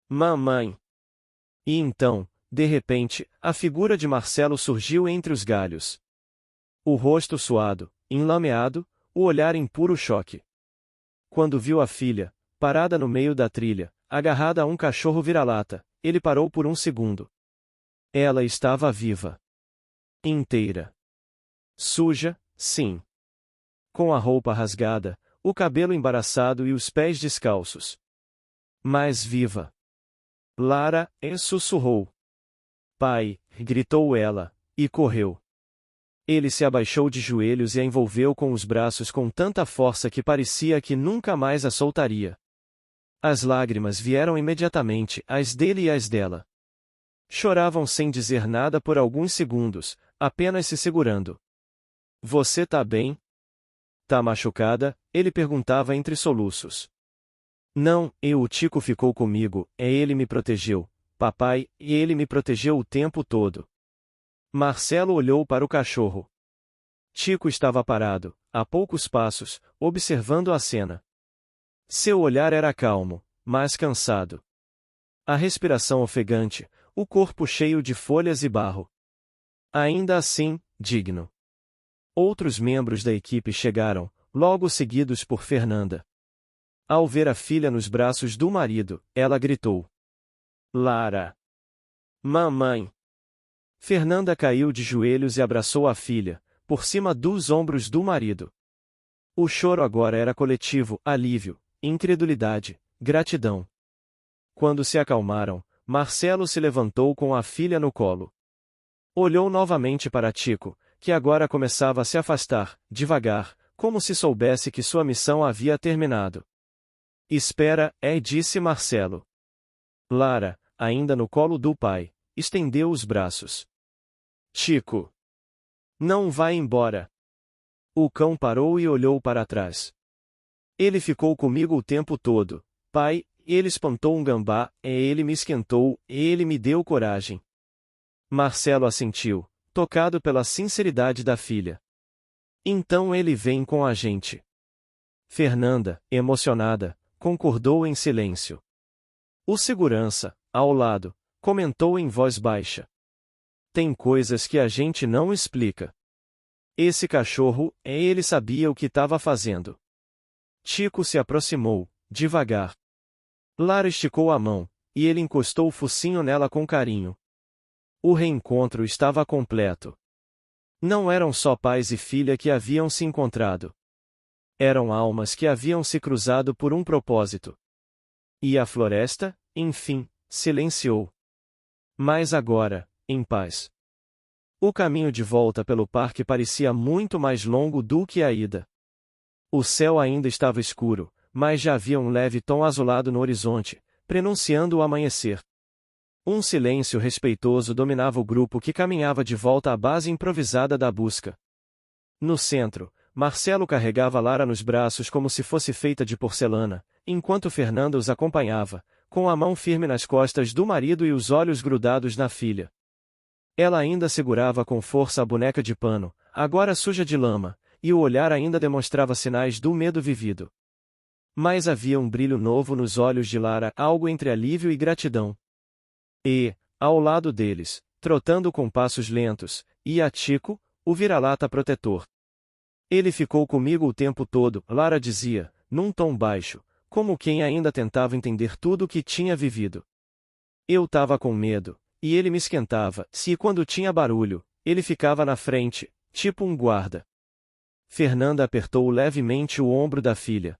Mamãe. E então, de repente, a figura de Marcelo surgiu entre os galhos. O rosto suado, enlameado, o olhar em puro choque. Quando viu a filha, parada no meio da trilha, agarrada a um cachorro vira-lata, ele parou por um segundo. Ela estava viva. Inteira. Suja, Sim. Com a roupa rasgada, o cabelo embaraçado e os pés descalços. Mas viva! Lara, sussurrou. Pai, gritou ela, e correu. Ele se abaixou de joelhos e a envolveu com os braços com tanta força que parecia que nunca mais a soltaria. As lágrimas vieram imediatamente, as dele e as dela. Choravam sem dizer nada por alguns segundos, apenas se segurando. Você tá bem? Tá machucada? Ele perguntava entre soluços. Não, o Tico ficou comigo, ele me protegeu, papai, e ele me protegeu o tempo todo. Marcelo olhou para o cachorro. Tico estava parado, a poucos passos, observando a cena. Seu olhar era calmo, mas cansado. A respiração ofegante, o corpo cheio de folhas e barro. Ainda assim, digno. Outros membros da equipe chegaram, logo seguidos por Fernanda. Ao ver a filha nos braços do marido, ela gritou. Lara! Mamãe! Fernanda caiu de joelhos e abraçou a filha, por cima dos ombros do marido. O choro agora era coletivo, alívio, incredulidade, gratidão. Quando se acalmaram, Marcelo se levantou com a filha no colo. Olhou novamente para Tico, que agora começava a se afastar, devagar, como se soubesse que sua missão havia terminado. Espera, disse Marcelo. Lara, ainda no colo do pai, estendeu os braços. Tico! Não vai embora! O cão parou e olhou para trás. Ele ficou comigo o tempo todo, pai, ele espantou um gambá, ele me esquentou, ele me deu coragem. Marcelo assentiu, tocado pela sinceridade da filha. Então ele vem com a gente. Fernanda, emocionada, concordou em silêncio. O segurança, ao lado, comentou em voz baixa. Tem coisas que a gente não explica. Esse cachorro, ele sabia o que estava fazendo. Tico se aproximou, devagar. Lara esticou a mão, e ele encostou o focinho nela com carinho. O reencontro estava completo. Não eram só pais e filha que haviam se encontrado. Eram almas que haviam se cruzado por um propósito. E a floresta, enfim, silenciou. Mas agora, em paz. O caminho de volta pelo parque parecia muito mais longo do que a ida. O céu ainda estava escuro, mas já havia um leve tom azulado no horizonte, prenunciando o amanhecer. Um silêncio respeitoso dominava o grupo que caminhava de volta à base improvisada da busca. No centro, Marcelo carregava Lara nos braços como se fosse feita de porcelana, enquanto Fernanda os acompanhava, com a mão firme nas costas do marido e os olhos grudados na filha. Ela ainda segurava com força a boneca de pano, agora suja de lama, e o olhar ainda demonstrava sinais do medo vivido. Mas havia um brilho novo nos olhos de Lara, algo entre alívio e gratidão. E, ao lado deles, trotando com passos lentos, ia Tico, o vira-lata protetor. Ele ficou comigo o tempo todo, Lara dizia, num tom baixo, como quem ainda tentava entender tudo o que tinha vivido. Eu tava com medo, e ele me esquentava, e quando tinha barulho, ele ficava na frente, tipo um guarda. Fernanda apertou levemente o ombro da filha.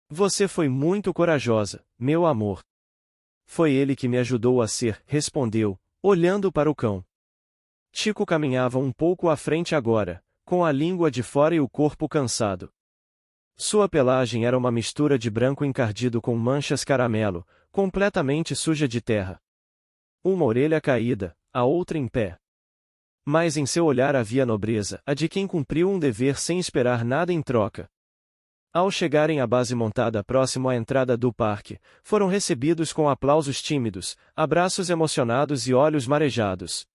Você foi muito corajosa, meu amor. Foi ele que me ajudou a ser, respondeu, olhando para o cão. Tico caminhava um pouco à frente agora, com a língua de fora e o corpo cansado. Sua pelagem era uma mistura de branco encardido com manchas caramelo, completamente suja de terra. Uma orelha caída, a outra em pé. Mas em seu olhar havia nobreza, a de quem cumpriu um dever sem esperar nada em troca. Ao chegarem à base montada próximo à entrada do parque, foram recebidos com aplausos tímidos, abraços emocionados e olhos marejados.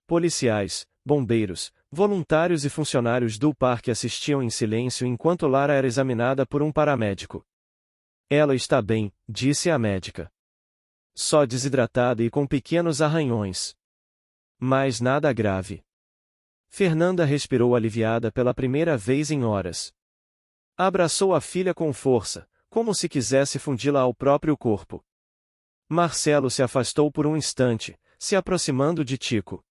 Policiais, bombeiros, voluntários e funcionários do parque assistiam em silêncio enquanto Lara era examinada por um paramédico. Ela está bem, disse a médica. Só desidratada e com pequenos arranhões. Mas nada grave. Fernanda respirou aliviada pela primeira vez em horas. Abraçou a filha com força, como se quisesse fundi-la ao próprio corpo. Marcelo se afastou por um instante, se aproximando de Tico.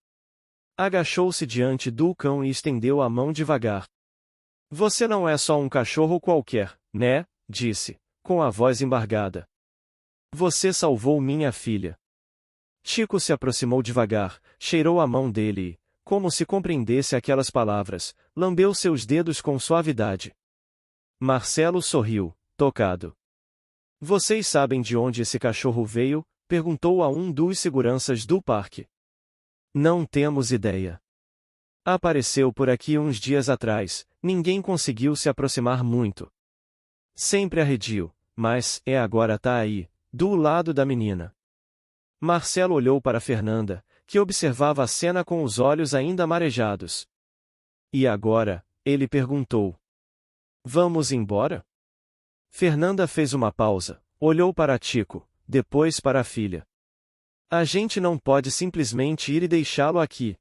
Agachou-se diante do cão e estendeu a mão devagar. Você não é só um cachorro qualquer, né? Disse, com a voz embargada. Você salvou minha filha. Chico se aproximou devagar, cheirou a mão dele e, como se compreendesse aquelas palavras, lambeu seus dedos com suavidade. Marcelo sorriu, tocado. Vocês sabem de onde esse cachorro veio? Perguntou a um dos seguranças do parque. Não temos ideia. Apareceu por aqui uns dias atrás, ninguém conseguiu se aproximar muito. Sempre arredio, mas agora tá aí, do lado da menina. Marcelo olhou para Fernanda, que observava a cena com os olhos ainda marejados. E agora? Ele perguntou. Vamos embora? Fernanda fez uma pausa, olhou para Chico, depois para a filha. A gente não pode simplesmente ir e deixá-lo aqui.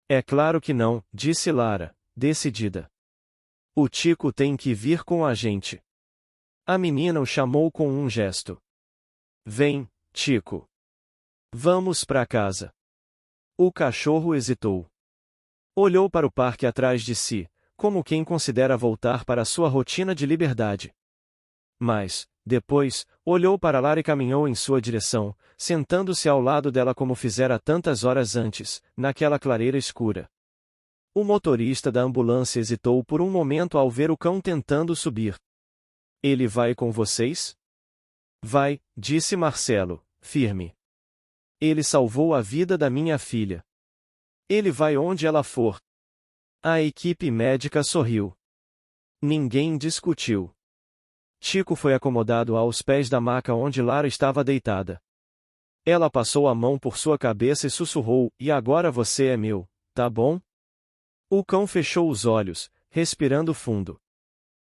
É claro que não, disse Lara, decidida. O Chico tem que vir com a gente. A menina o chamou com um gesto. Vem, Chico. Vamos para casa. O cachorro hesitou. Olhou para o parque atrás de si, como quem considera voltar para sua rotina de liberdade. Mas, depois, olhou para Lara e caminhou em sua direção, sentando-se ao lado dela como fizera tantas horas antes, naquela clareira escura. O motorista da ambulância hesitou por um momento ao ver o cão tentando subir. Ele vai com vocês? Vai, disse Marcelo, firme. Ele salvou a vida da minha filha. Ele vai onde ela for. A equipe médica sorriu. Ninguém discutiu. Chico foi acomodado aos pés da maca onde Lara estava deitada. Ela passou a mão por sua cabeça e sussurrou, e agora você é meu, tá bom? O cão fechou os olhos, respirando fundo.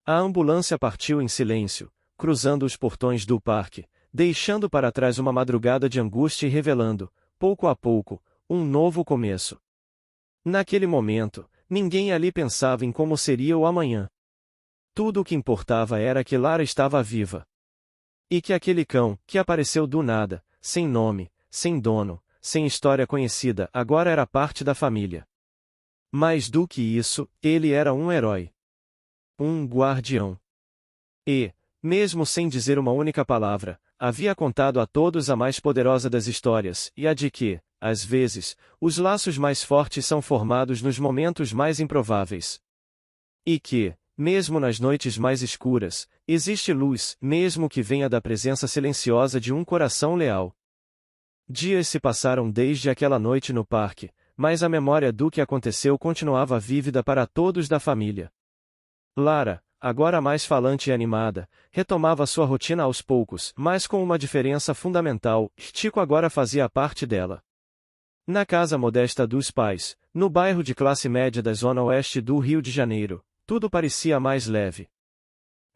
A ambulância partiu em silêncio, cruzando os portões do parque, deixando para trás uma madrugada de angústia e revelando, pouco a pouco, um novo começo. Naquele momento, ninguém ali pensava em como seria o amanhã. Tudo o que importava era que Lara estava viva. E que aquele cão, que apareceu do nada, sem nome, sem dono, sem história conhecida, agora era parte da família. Mais do que isso, ele era um herói. Um guardião. E, mesmo sem dizer uma única palavra, havia contado a todos a mais poderosa das histórias, e a de que, às vezes, os laços mais fortes são formados nos momentos mais improváveis. E que, mesmo nas noites mais escuras, existe luz, mesmo que venha da presença silenciosa de um coração leal. Dias se passaram desde aquela noite no parque, mas a memória do que aconteceu continuava vívida para todos da família. Lara, agora mais falante e animada, retomava sua rotina aos poucos, mas com uma diferença fundamental: Chico agora fazia parte dela. Na casa modesta dos pais, no bairro de classe média da zona oeste do Rio de Janeiro, tudo parecia mais leve.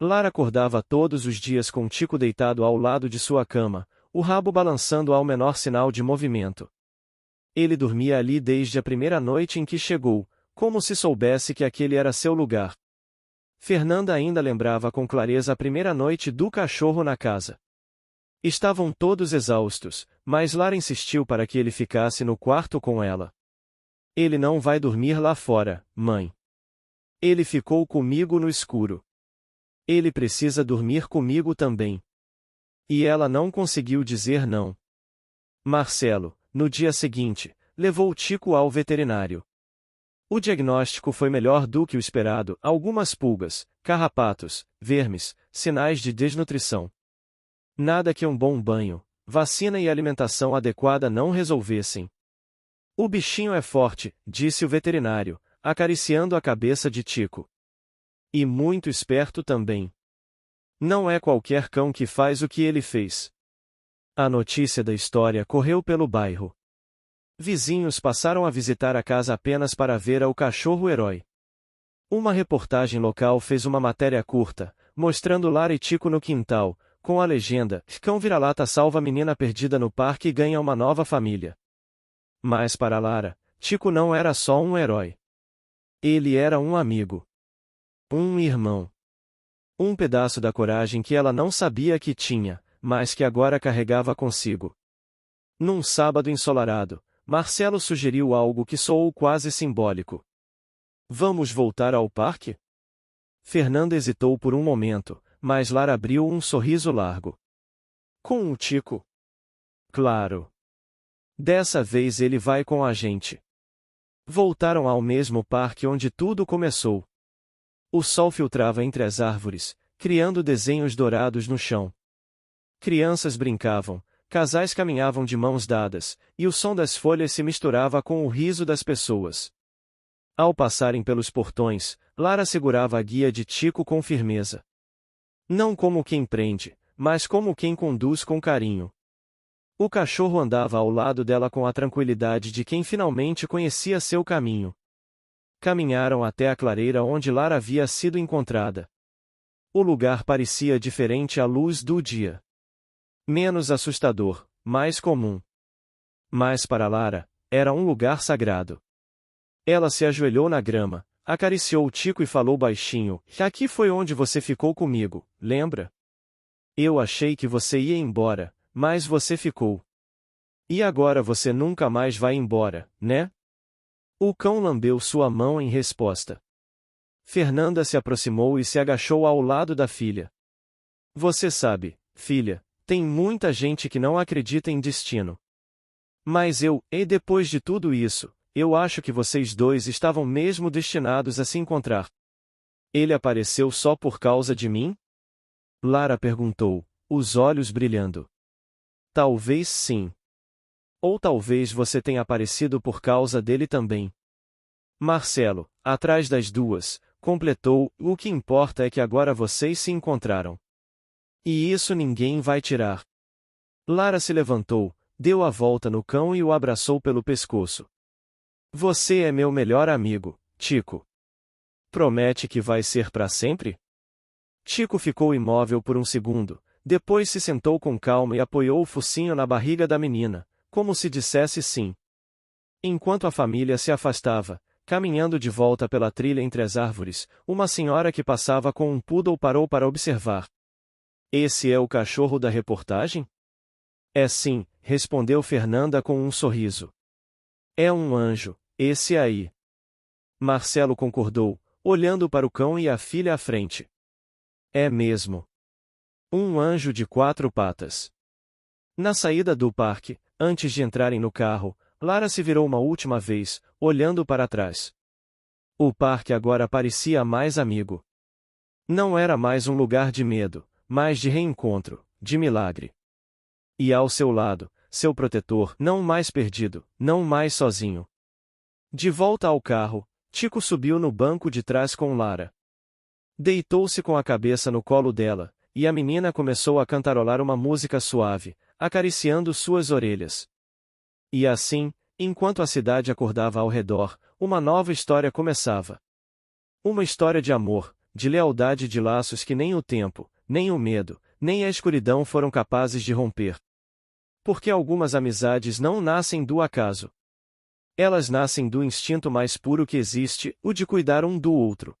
Lara acordava todos os dias com Chico deitado ao lado de sua cama, o rabo balançando ao menor sinal de movimento. Ele dormia ali desde a primeira noite em que chegou, como se soubesse que aquele era seu lugar. Fernanda ainda lembrava com clareza a primeira noite do cachorro na casa. Estavam todos exaustos, mas Lara insistiu para que ele ficasse no quarto com ela. Ele não vai dormir lá fora, mãe. Ele ficou comigo no escuro. Ele precisa dormir comigo também. E ela não conseguiu dizer não. Marcelo, no dia seguinte, levou Chico ao veterinário. O diagnóstico foi melhor do que o esperado: algumas pulgas, carrapatos, vermes, sinais de desnutrição. Nada que um bom banho, vacina e alimentação adequada não resolvessem. O bichinho é forte, disse o veterinário, acariciando a cabeça de Chico. E muito esperto também. Não é qualquer cão que faz o que ele fez. A notícia da história correu pelo bairro. Vizinhos passaram a visitar a casa apenas para ver o cachorro-herói. Uma reportagem local fez uma matéria curta, mostrando Lara e Chico no quintal, com a legenda: Cão vira-lata salva menina perdida no parque e ganha uma nova família. Mas para Lara, Chico não era só um herói. Ele era um amigo. Um irmão. Um pedaço da coragem que ela não sabia que tinha, mas que agora carregava consigo. Num sábado ensolarado, Marcelo sugeriu algo que soou quase simbólico. Vamos voltar ao parque? Fernanda hesitou por um momento, mas Lara abriu um sorriso largo. Com o Tico? Claro. Dessa vez ele vai com a gente. Voltaram ao mesmo parque onde tudo começou. O sol filtrava entre as árvores, criando desenhos dourados no chão. Crianças brincavam, casais caminhavam de mãos dadas, e o som das folhas se misturava com o riso das pessoas. Ao passarem pelos portões, Lara segurava a guia de Tico com firmeza. Não como quem prende, mas como quem conduz com carinho. O cachorro andava ao lado dela com a tranquilidade de quem finalmente conhecia seu caminho. Caminharam até a clareira onde Lara havia sido encontrada. O lugar parecia diferente à luz do dia. Menos assustador, mais comum. Mas para Lara, era um lugar sagrado. Ela se ajoelhou na grama, acariciou o Tico e falou baixinho: "Aqui foi onde você ficou comigo, lembra? Eu achei que você ia embora, mas você ficou. E agora você nunca mais vai embora, né?" O cão lambeu sua mão em resposta. Fernanda se aproximou e se agachou ao lado da filha. Você sabe, filha, tem muita gente que não acredita em destino. Mas e depois de tudo isso, eu acho que vocês dois estavam mesmo destinados a se encontrar. Ele apareceu só por causa de mim? Lara perguntou, os olhos brilhando. Talvez sim. Ou talvez você tenha aparecido por causa dele também. Marcelo, atrás das duas, completou, o que importa é que agora vocês se encontraram. E isso ninguém vai tirar. Lara se levantou, deu a volta no cão e o abraçou pelo pescoço. Você é meu melhor amigo, Tico. Promete que vai ser para sempre? Tico ficou imóvel por um segundo, depois se sentou com calma e apoiou o focinho na barriga da menina, como se dissesse sim. Enquanto a família se afastava, caminhando de volta pela trilha entre as árvores, uma senhora que passava com um poodle parou para observar. Esse é o cachorro da reportagem? É sim, respondeu Fernanda com um sorriso. É um anjo, esse aí. Marcelo concordou, olhando para o cão e a filha à frente. É mesmo. Um anjo de 4 patas. Na saída do parque, antes de entrarem no carro, Lara se virou uma última vez, olhando para trás. O parque agora parecia mais amigo. Não era mais um lugar de medo, mas de reencontro, de milagre. E ao seu lado, seu protetor, não mais perdido, não mais sozinho. De volta ao carro, Tico subiu no banco de trás com Lara. Deitou-se com a cabeça no colo dela, e a menina começou a cantarolar uma música suave, acariciando suas orelhas. E assim, enquanto a cidade acordava ao redor, uma nova história começava. Uma história de amor, de lealdade e de laços que nem o tempo, nem o medo, nem a escuridão foram capazes de romper. Porque algumas amizades não nascem do acaso. Elas nascem do instinto mais puro que existe, o de cuidar um do outro.